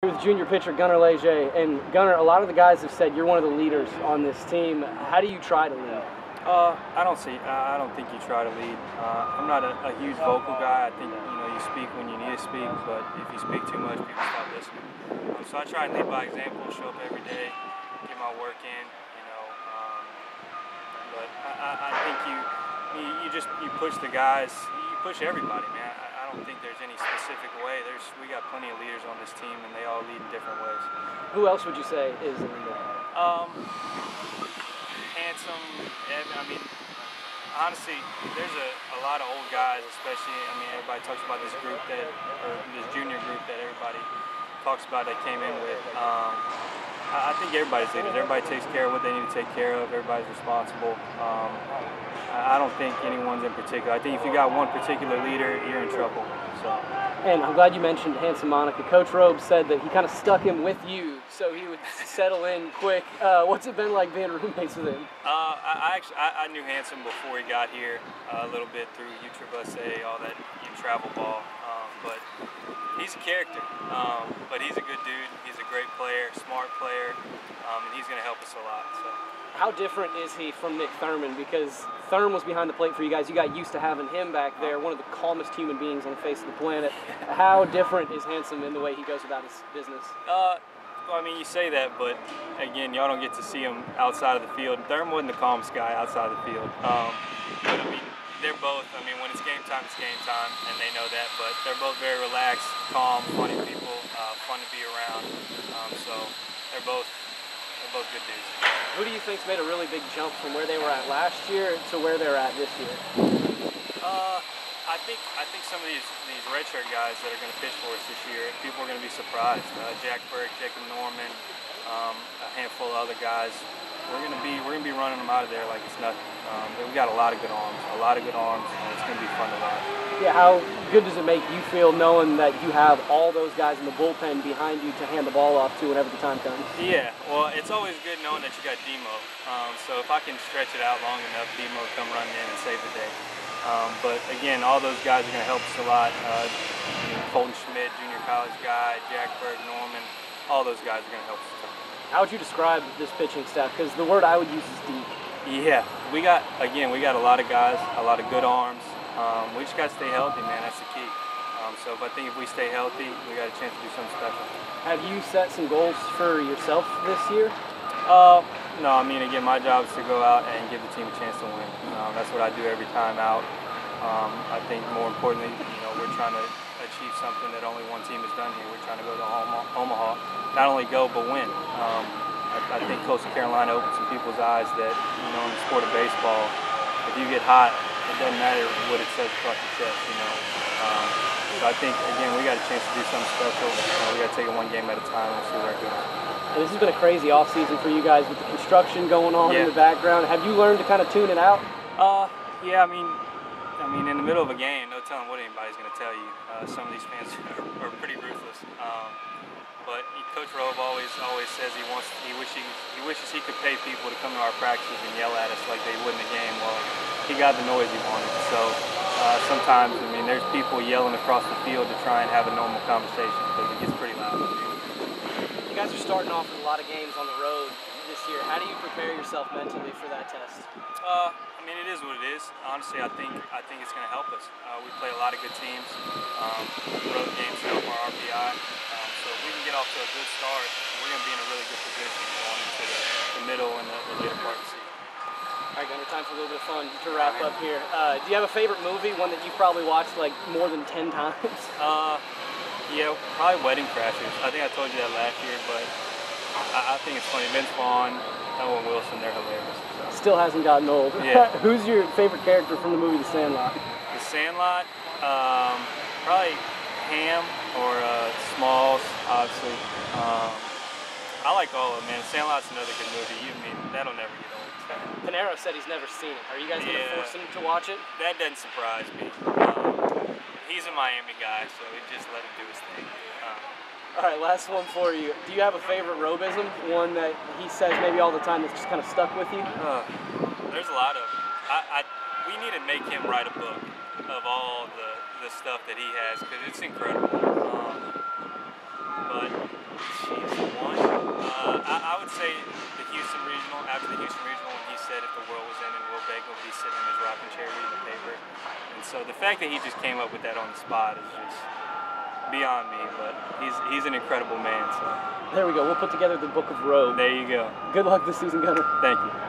With junior pitcher Gunnar Leger, and Gunnar, a lot of the guys have said you're one of the leaders on this team. How do you try to lead? I don't think you try to lead. I'm not a huge vocal guy. I think you speak when you need to speak, but if you speak too much, people stop listening. So I try and lead by example, show up every day, get my work in. But I think you push the guys, you push everybody, man. I don't think there's any specific way. We got plenty of leaders on this team, and they all lead in different ways. Who else would you say is a leader? Handsome. I mean, honestly, there's a lot of old guys, especially. I mean, everybody talks about this group this junior group that everybody talks about that came in with. I think everybody's leaders. Everybody takes care of what they need to take care of. Everybody's responsible. I don't think anyone's in particular. I think if you got one particular leader, you're in trouble. So. And I'm glad you mentioned Handsome Monica. Coach Robe said that he kind of stuck him with you so he would settle in quick. What's it been like being roommates with him? I knew Handsome before he got here a little bit through YouTube, all that travel ball. But he's a character. But he's a good dude. He's a great player, smart player, and he's going to help us a lot. So. How different is he from Nick Thurman? Because Thurman was behind the plate for you guys. You got used to having him back there, one of the calmest human beings on the face of the planet. How different is Handsome in the way he goes about his business? Well, I mean, you say that, but again, y'all don't get to see him outside of the field. Thurman wasn't the calmest guy outside of the field. But I mean, they're both, when it's game time, and they know that. But they're both very relaxed, calm, funny people, fun to be around. So they're both good dudes. Who do you think's made a really big jump from where they were at last year to where they're at this year? I think some of these redshirt guys that are going to pitch for us this year, people are going to be surprised. Jack Burke, Jacob Norman, a handful of other guys. We're going to be running them out of there like it's nothing. We got a lot of good arms, and it's going to be fun to watch. Yeah, how good does it make you feel knowing that you have all those guys in the bullpen behind you to hand the ball off to whenever the time comes? Yeah, well, it's always good knowing that you got Demo. So if I can stretch it out long enough, Demo will come running in and save the day. But again, all those guys are going to help us a lot. Colton Schmidt, junior college guy, Jack Burke, Norman, all those guys are going to help us a ton. How would you describe this pitching staff? Because the word I would use is deep. Yeah, we got a lot of guys, a lot of good arms. We just got to stay healthy, man. That's the key. So I think if we stay healthy, we got a chance to do something special. Have you set some goals for yourself this year? No, again, my job is to go out and give the team a chance to win. That's what I do every time out. I think more importantly, we're trying to achieve something that only one team has done here. We're trying to go to Omaha, not only go, but win. I think Coastal Carolina opened some people's eyes that, in the sport of baseball, if you get hot, it doesn't matter what it says across your chest, So I think, again, we got a chance to do something special. We got to take it one game at a time and see where it goes. And this has been a crazy offseason for you guys with the construction going on in the background. Have you learned to kind of tune it out? Yeah, in the middle of a game, no telling what anybody's going to tell you. Some of these fans are pretty ruthless. But Coach Robe always says he wishes he could pay people to come to our practices and yell at us like they would in the game. Well, he got the noise he wanted. So sometimes, there's people yelling across the field to try and have a normal conversation because it gets pretty loud. You guys are starting off with a lot of games on the road this year. How do you prepare yourself mentally for that test? It is what it is. Honestly, I think it's going to help us. We play a lot of good teams. Road games help our RPI. So if we can get off to a good start, we're going to be in a really good position going into the middle and the later part of the season. All right, Gunnar, time for a little bit of fun to wrap up here. Do you have a favorite movie, one that you've probably watched like more than 10 times? Yeah, probably Wedding Crashers. I think I told you that last year, but I think it's funny. Vince Vaughn, Owen Wilson, they're hilarious. So. Still hasn't gotten old. Yeah. Who's your favorite character from the movie The Sandlot? The Sandlot, probably Ham or Smalls, obviously. I like all of them, man. Sandlot's another good movie. That'll never get old. Panero said he's never seen it. Are you guys going to force him to watch it? That doesn't surprise me. He's a Miami guy, so we just let him do his thing. All right, last one for you. Do you have a favorite Robism? One that he says maybe all the time that's just kind of stuck with you? There's a lot of them. We need to make him write a book of all the stuff that he has because it's incredible. But Chiefs won. I would say the Houston Regional, after the Houston Regional, when he said if the world was ending, Will Bagel would be sitting in his rocking chair reading the paper. And so the fact that he just came up with that on the spot is just beyond me, but he's an incredible man. So there we go. We'll put together the Book of Robe. there you go. Good luck this season, Gunner. Thank you.